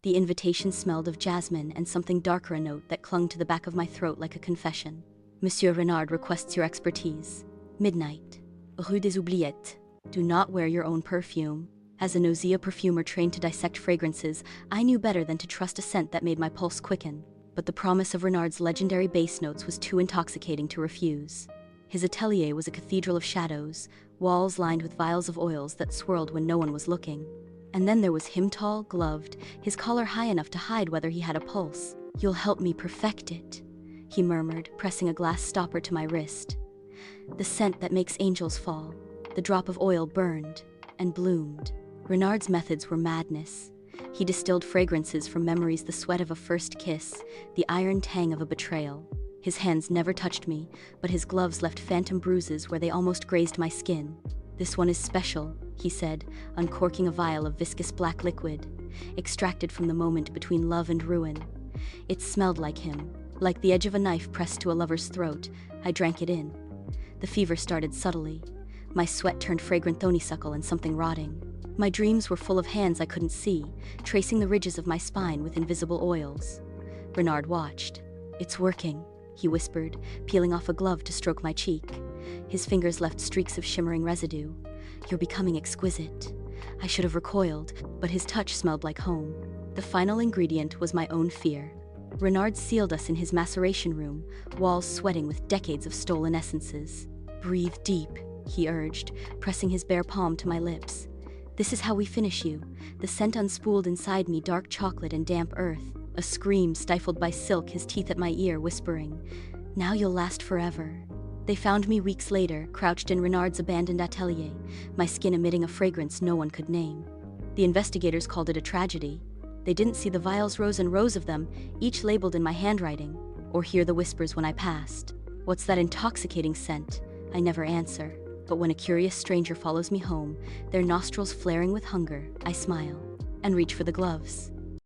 The invitation smelled of jasmine and something darker, a note that clung to the back of my throat like a confession. Monsieur Renard requests your expertise. Midnight. Rue des Oubliettes. Do not wear your own perfume. As a nausea perfumer trained to dissect fragrances, I knew better than to trust a scent that made my pulse quicken. But the promise of Renard's legendary bass notes was too intoxicating to refuse. His atelier was a cathedral of shadows, walls lined with vials of oils that swirled when no one was looking. And then there was him, tall, gloved, his collar high enough to hide whether he had a pulse. "You'll help me perfect it," he murmured, pressing a glass stopper to my wrist. The scent that makes angels fall. The drop of oil burned and bloomed. Renard's methods were madness. He distilled fragrances from memories, the sweat of a first kiss, the iron tang of a betrayal. His hands never touched me, but his gloves left phantom bruises where they almost grazed my skin. "This one is special," he said, uncorking a vial of viscous black liquid, extracted from the moment between love and ruin. It smelled like him, like the edge of a knife pressed to a lover's throat. I drank it in. The fever started subtly. My sweat turned fragrant honeysuckle and something rotting. My dreams were full of hands I couldn't see, tracing the ridges of my spine with invisible oils. Renard watched. "It's working," he whispered, peeling off a glove to stroke my cheek. His fingers left streaks of shimmering residue. "You're becoming exquisite." I should have recoiled, but his touch smelled like home. The final ingredient was my own fear. Renard sealed us in his maceration room, walls sweating with decades of stolen essences. "Breathe deep," he urged, pressing his bare palm to my lips. "This is how we finish you." The scent unspooled inside me, dark chocolate and damp earth. A scream stifled by silk, his teeth at my ear whispering, "Now you'll last forever." They found me weeks later, crouched in Renard's abandoned atelier, my skin emitting a fragrance no one could name. The investigators called it a tragedy. They didn't see the vials, rows and rows of them, each labeled in my handwriting, or hear the whispers when I passed. "What's that intoxicating scent?" I never answer. But when a curious stranger follows me home, their nostrils flaring with hunger, I smile and reach for the gloves.